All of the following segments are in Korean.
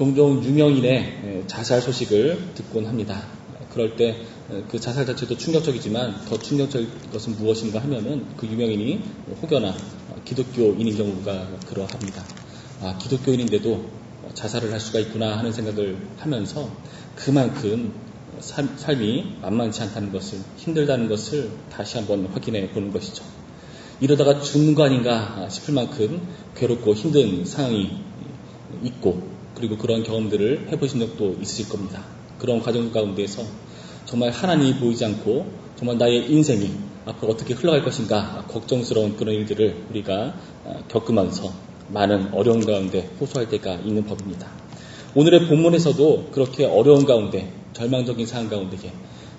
종종 유명인의 자살 소식을 듣곤 합니다. 그럴 때 그 자살 자체도 충격적이지만 더 충격적인 것은 무엇인가 하면은 그 유명인이 혹여나 기독교인인 경우가 그러합니다. 기독교인인데도 자살을 할 수가 있구나 하는 생각을 하면서 그만큼 삶이 만만치 않다는 것을, 힘들다는 것을 다시 한번 확인해 보는 것이죠. 이러다가 죽는 거 아닌가 싶을 만큼 괴롭고 힘든 상황이 있고, 그리고 그런 경험들을 해보신 적도 있으실 겁니다. 그런 과정 가운데에서 정말 하나님이 보이지 않고 정말 나의 인생이 앞으로 어떻게 흘러갈 것인가 걱정스러운 그런 일들을 우리가 겪으면서 많은 어려운 가운데 호소할 때가 있는 법입니다. 오늘의 본문에서도 그렇게 어려운 가운데, 절망적인 상황 가운데에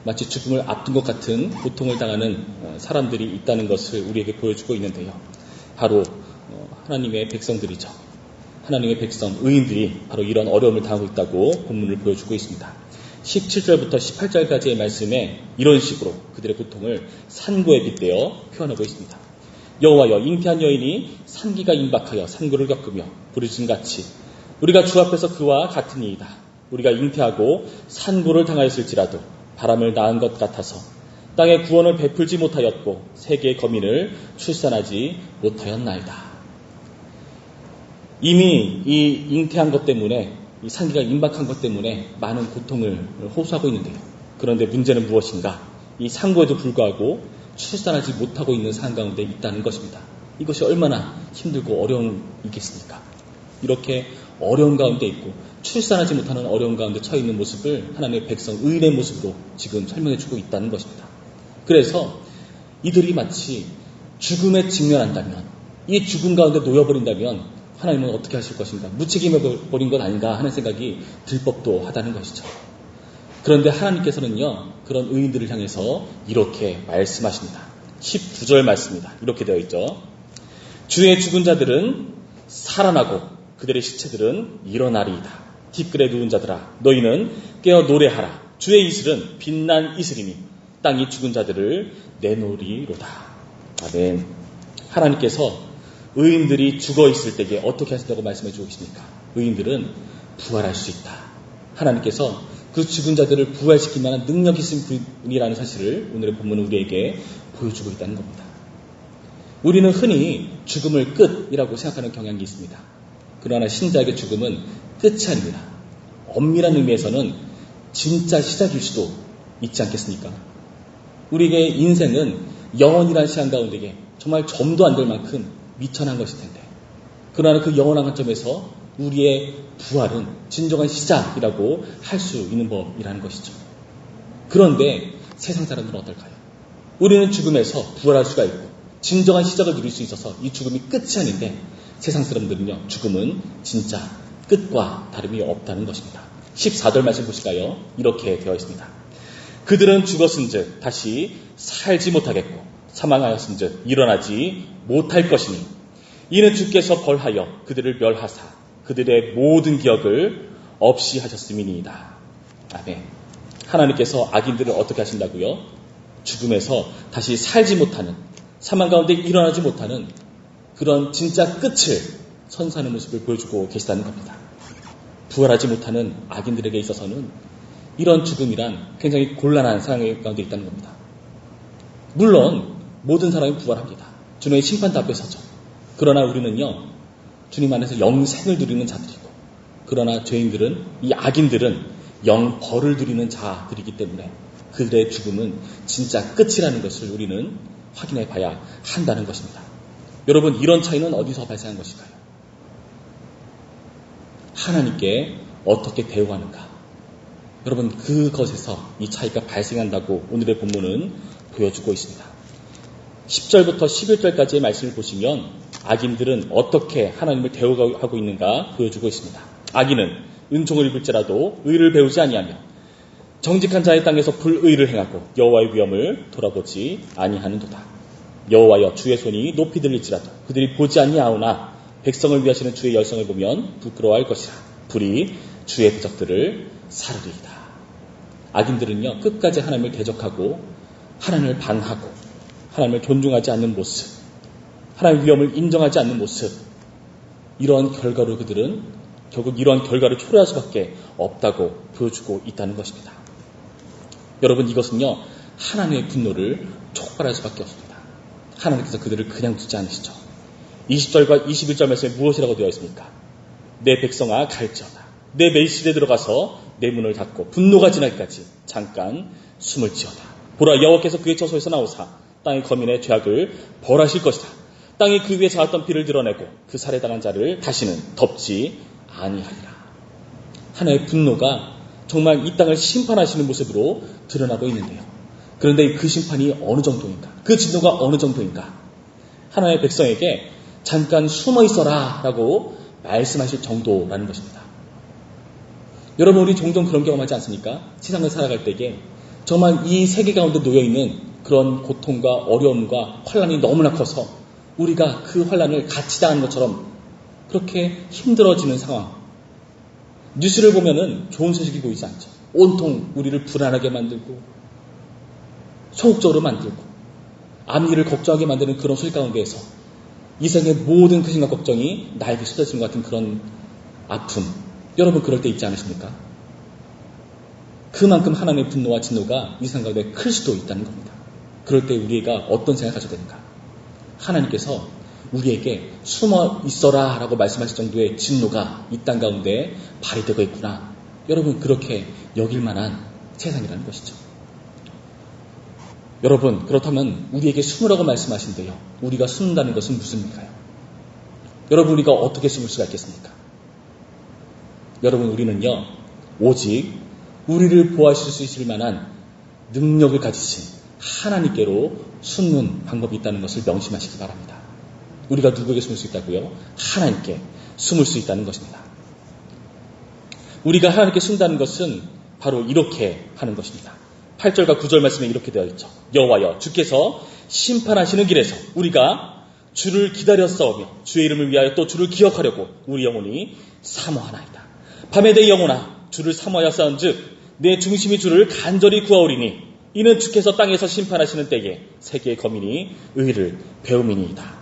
마치 죽음을 앞둔 것 같은 고통을 당하는 사람들이 있다는 것을 우리에게 보여주고 있는데요. 바로 하나님의 백성들이죠. 하나님의 백성, 의인들이 바로 이런 어려움을 당하고 있다고 본문을 보여주고 있습니다. 17절부터 18절까지의 말씀에 이런 식으로 그들의 고통을 산고에 빗대어 표현하고 있습니다. 여호와여, 잉태한 여인이 산기가 임박하여 산고를 겪으며 부르짖음같이 우리가 주 앞에서 그와 같으니이다. 우리가 잉태하고 산고를 당하였을지라도 바람을 낳은 것 같아서 땅에 구원을 베풀지 못하였고 세계의 거민을 출산하지 못하였나이다. 이미 이 잉태한 것 때문에, 이 산기가 임박한 것 때문에 많은 고통을 호소하고 있는데요. 그런데 문제는 무엇인가? 이 산고에도 불구하고 출산하지 못하고 있는 상황 가운데 있다는 것입니다. 이것이 얼마나 힘들고 어려운 일이겠습니까? 이렇게 어려운 가운데 있고 출산하지 못하는 어려운 가운데 처해 있는 모습을 하나님의 백성, 의인의 모습으로 지금 설명해 주고 있다는 것입니다. 그래서 이들이 마치 죽음에 직면한다면, 이 죽음 가운데 놓여버린다면 하나님은 어떻게 하실 것인가, 무책임해버린 것 아닌가 하는 생각이 들 법도 하다는 것이죠. 그런데 하나님께서는요, 그런 의인들을 향해서 이렇게 말씀하십니다. 19절 말씀입니다. 이렇게 되어 있죠. 주의 죽은 자들은 살아나고 그들의 시체들은 일어나리이다. 뒷글에 누운 자들아, 너희는 깨어 노래하라. 주의 이슬은 빛난 이슬이니 땅이 죽은 자들을 내놓으리로다. 아멘. 하나님께서 의인들이 죽어 있을 때에 어떻게 하신다고 말씀해 주고 계십니까? 의인들은 부활할 수 있다. 하나님께서 그 죽은 자들을 부활시킬 만한 능력이 있으신 분이라는 사실을 오늘의 본문은 우리에게 보여주고 있다는 겁니다. 우리는 흔히 죽음을 끝이라고 생각하는 경향이 있습니다. 그러나 신자에게 죽음은 끝이 아닙니다. 엄밀한 의미에서는 진짜 시작일 수도 있지 않겠습니까? 우리에게 인생은 영원이라는 시간 가운데에 정말 점도 안 될 만큼 미천한 것일 텐데, 그러나 그 영원한 관점에서 우리의 부활은 진정한 시작이라고 할 수 있는 법이라는 것이죠. 그런데 세상 사람들은 어떨까요? 우리는 죽음에서 부활할 수가 있고 진정한 시작을 누릴 수 있어서 이 죽음이 끝이 아닌데, 세상 사람들은요, 죽음은 진짜 끝과 다름이 없다는 것입니다. 14절 말씀 보실까요? 이렇게 되어 있습니다. 그들은 죽었은즉 다시 살지 못하겠고 사망하였은즉 일어나지 못할 것이니 이는 주께서 벌하여 그들을 멸하사 그들의 모든 기억을 없이 하셨음이니이다. 아멘. 하나님께서 악인들을 어떻게 하신다고요? 죽음에서 다시 살지 못하는, 사망 가운데 일어나지 못하는 그런 진짜 끝을 선사하는 모습을 보여주고 계시다는 겁니다. 부활하지 못하는 악인들에게 있어서는 이런 죽음이란 굉장히 곤란한 상황 가운데 있다는 겁니다. 물론 모든 사람이 부활합니다. 주님의 심판대 앞에 서죠. 그러나 우리는요, 주님 안에서 영생을 누리는 자들이고, 그러나 죄인들은, 이 악인들은 영벌을 누리는 자들이기 때문에 그들의 죽음은 진짜 끝이라는 것을 우리는 확인해 봐야 한다는 것입니다. 여러분, 이런 차이는 어디서 발생한 것일까요? 하나님께 어떻게 대우하는가? 여러분, 그것에서 이 차이가 발생한다고 오늘의 본문은 보여주고 있습니다. 10절부터 11절까지의 말씀을 보시면 악인들은 어떻게 하나님을 대우하고 있는가 보여주고 있습니다. 악인은 은총을 입을지라도 의를 배우지 아니하며 정직한 자의 땅에서 불의를 행하고 여호와의 위엄을 돌아보지 아니하는도다. 여호와여, 주의 손이 높이 들릴지라도 그들이 보지 아니하오나 백성을 위하시는 주의 열성을 보면 부끄러워할 것이라. 불이 주의 부적들을 사르리이다. 악인들은요, 끝까지 하나님을 대적하고 하나님을 반하고 하나님을 존중하지 않는 모습, 하나님의 위엄을 인정하지 않는 모습, 이러한 결과로 그들은 결국 이러한 결과를 초래할 수밖에 없다고 보여주고 있다는 것입니다. 여러분, 이것은요, 하나님의 분노를 촉발할 수밖에 없습니다. 하나님께서 그들을 그냥 두지 않으시죠. 20절과 21절 말씀에 무엇이라고 되어 있습니까? 내 백성아 갈지어다. 내 매실에 들어가서 내 문을 닫고 분노가 지나기까지 잠깐 숨을 지어다. 보라, 여호와께서 그의 처소에서 나오사 땅의 거민의 죄악을 벌하실 것이다. 땅이 그 위에 자았던 피를 드러내고 그 살해당한 자를 다시는 덮지 아니하리라. 하나님의 분노가 정말 이 땅을 심판하시는 모습으로 드러나고 있는데요. 그런데 그 심판이 어느 정도인가? 그 진노가 어느 정도인가? 하나님의 백성에게 잠깐 숨어 있어라 라고 말씀하실 정도라는 것입니다. 여러분, 우리 종종 그런 경험하지 않습니까? 세상을 살아갈 때에 정말 이 세계 가운데 놓여있는 그런 고통과 어려움과 환란이 너무나 커서 우리가 그 환란을 같이 당하는 것처럼 그렇게 힘들어지는 상황. 뉴스를 보면은 좋은 소식이 보이지 않죠. 온통 우리를 불안하게 만들고 소극적으로 만들고 앞일을 걱정하게 만드는 그런 소식 가운데에서 이 세상의 모든 근심과 걱정이 나에게 쏟아지는 것 같은 그런 아픔. 여러분, 그럴 때 있지 않으십니까? 그만큼 하나님의 분노와 진노가 이 세상 가운데 클 수도 있다는 겁니다. 그럴 때 우리가 어떤 생각을 가져야 되는가? 하나님께서 우리에게 숨어 있어라 라고 말씀하실 정도의 진노가 이 땅 가운데 발휘되고 있구나. 여러분, 그렇게 여길 만한 세상이라는 것이죠. 여러분, 그렇다면 우리에게 숨으라고 말씀하신대요. 우리가 숨는다는 것은 무슨 의미일까요? 여러분, 우리가 어떻게 숨을 수가 있겠습니까? 여러분, 우리는요, 오직 우리를 보호하실 수 있을 만한 능력을 가지신 하나님께로 숨는 방법이 있다는 것을 명심하시기 바랍니다. 우리가 누구에게 숨을 수 있다고요? 하나님께 숨을 수 있다는 것입니다. 우리가 하나님께 숨다는 것은 바로 이렇게 하는 것입니다. 8절과 9절 말씀에 이렇게 되어 있죠. 여호와여, 주께서 심판하시는 길에서 우리가 주를 기다렸사오며 주의 이름을 위하여 또 주를 기억하려고 우리 영혼이 사모하나이다. 밤에 내 영혼아, 주를 사모하여 싸운즉 내 중심이 주를 간절히 구하오리니 이는 주께서 땅에서 심판하시는 때에 세계의 거민이 의를 배움이니이다.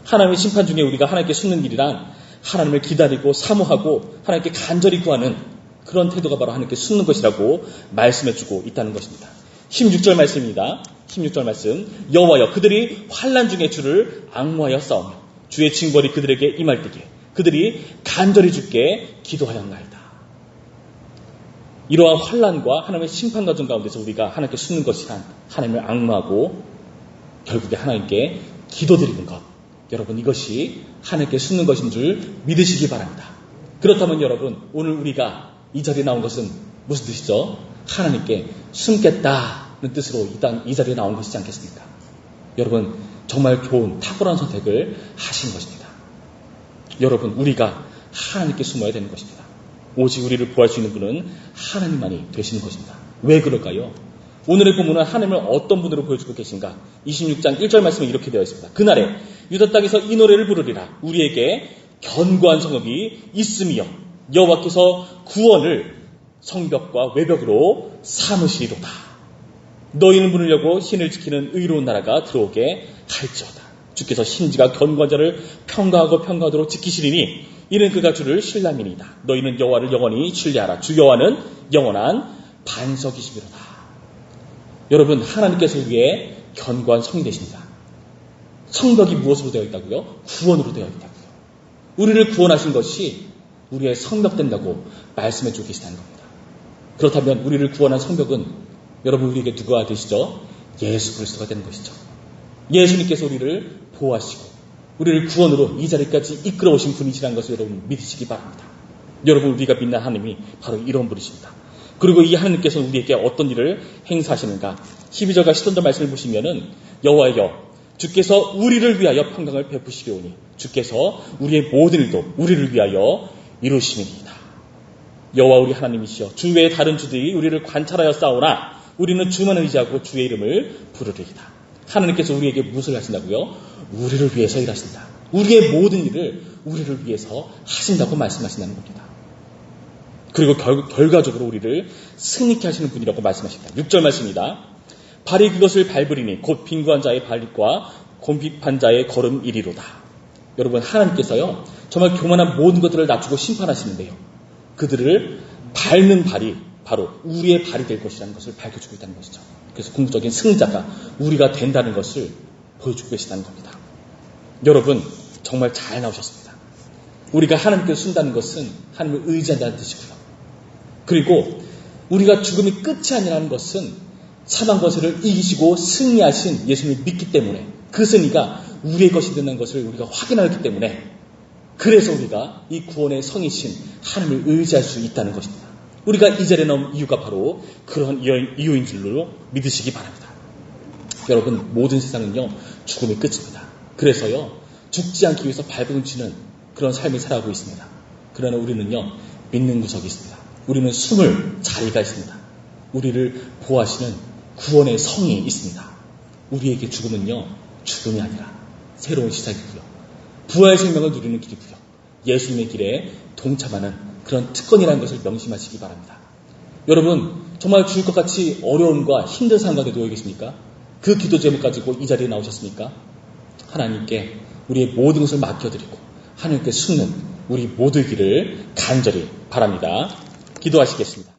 하나님의 심판 중에 우리가 하나님께 숨는 일이란 하나님을 기다리고 사모하고 하나님께 간절히 구하는 그런 태도가 바로 하나님께 숨는 것이라고 말씀해주고 있다는 것입니다. 16절 말씀입니다. 16절 말씀. 여호와여, 그들이 환난 중에 주를 앙모하여 싸우며 주의 징벌이 그들에게 임할 때에 그들이 간절히 주께 기도하였나이다. 이러한 환난과 하나님의 심판 과정 가운데서 우리가 하나님께 숨는 것이란 하나님을 앙모하고 결국에 하나님께 기도드리는 것. 여러분, 이것이 하나님께 숨는 것인 줄 믿으시기 바랍니다. 그렇다면 여러분, 오늘 우리가 이 자리에 나온 것은 무슨 뜻이죠? 하나님께 숨겠다는 뜻으로 이 자리에 나온 것이지 않겠습니까? 여러분, 정말 좋은 탁월한 선택을 하신 것입니다. 여러분, 우리가 하나님께 숨어야 되는 것입니다. 오직 우리를 보호할 수 있는 분은 하나님만이 되시는 것입니다. 왜 그럴까요? 오늘의 본문은 하나님을 어떤 분으로 보여주고 계신가? 26장 1절 말씀에 이렇게 되어 있습니다. 그날에 유다 땅에서 이 노래를 부르리라. 우리에게 견고한 성읍이 있음이여 여호와께서 구원을 성벽과 외벽으로 삼으시리로다. 너희는 문을 열고 신을 지키는 의로운 나라가 들어오게 할지어다. 주께서 신지가 견고한 자를 평가하고 평가하도록 지키시리니 이는 그가 주를 신람이니이다. 너희는 여호와를 영원히 신뢰하라. 주 여호와는 영원한 반석이시미로다. 여러분, 하나님께서 우리의 견고한 성이 되십니다. 성벽이 무엇으로 되어 있다고요? 구원으로 되어 있다고요. 우리를 구원하신 것이 우리의 성벽 된다고 말씀해 주고 계시다는 겁니다. 그렇다면 우리를 구원한 성벽은 여러분, 우리에게 누가 되시죠? 예수 그리스도가 되는 것이죠. 예수님께서 우리를 보호하시고 우리를 구원으로 이 자리까지 이끌어 오신 분이시라는 것을 여러분 믿으시기 바랍니다. 여러분, 우리가 믿는 하나님이 바로 이런 분이십니다. 그리고 이 하나님께서 우리에게 어떤 일을 행사하시는가? 12절과 13절 말씀을 보시면은 여호와여, 주께서 우리를 위하여 평강을 베푸시려오니 주께서 우리의 모든 일도 우리를 위하여 이루심이니이다. 여호와 우리 하나님이시여, 주 외에 다른 주들이 우리를 관찰하여 싸우나 우리는 주만 의지하고 주의 이름을 부르리이다. 하나님께서 우리에게 무엇을 하신다고요? 우리를 위해서 일하신다. 우리의 모든 일을 우리를 위해서 하신다고 말씀하신다는 겁니다. 그리고 결과적으로 우리를 승리케 하시는 분이라고 말씀하십니다. 6절 말씀입니다. 발이 그것을 밟으리니 곧 빈구한 자의 발과 곤핍한 자의 걸음 이리로다. 여러분, 하나님께서요, 정말 교만한 모든 것들을 낮추고 심판하시는데요. 그들을 밟는 발이 바로 우리의 발이 될 것이라는 것을 밝혀주고 있다는 것이죠. 그래서 궁극적인 승자가 우리가 된다는 것을 보여주고 계시다는 겁니다. 여러분, 정말 잘 나오셨습니다. 우리가 하나님께 순다는 것은 하나님을 의지한다는 뜻이고요. 그리고 우리가 죽음이 끝이 아니라는 것은 사망 권세를 이기시고 승리하신 예수님을 믿기 때문에 그 승리가 우리의 것이 된다는 것을 우리가 확인하기 때문에 그래서 우리가 이 구원의 성이신 하나님을 의지할 수 있다는 것입니다. 우리가 이 자리에 나온 이유가 바로 그런 이유인 줄로 믿으시기 바랍니다. 여러분, 모든 세상은요 죽음이 끝입니다. 그래서요 죽지 않기 위해서 발버둥치는 그런 삶을 살아가고 있습니다. 그러나 우리는요 믿는 구석이 있습니다. 우리는 숨을 자리가 있습니다. 우리를 보호하시는 구원의 성이 있습니다. 우리에게 죽음은요 죽음이 아니라 새로운 시작이고요. 부활의 생명을 누리는 길이고요. 예수님의 길에 동참하는 그런 특권이라는 것을 명심하시기 바랍니다. 여러분, 정말 죽을 것 같이 어려움과 힘든 상황에 놓여 계십니까? 그 기도 제목 가지고 이 자리에 나오셨습니까? 하나님께 우리의 모든 것을 맡겨드리고 하나님께 숨는 우리 모두이기를 간절히 바랍니다. 기도하시겠습니다.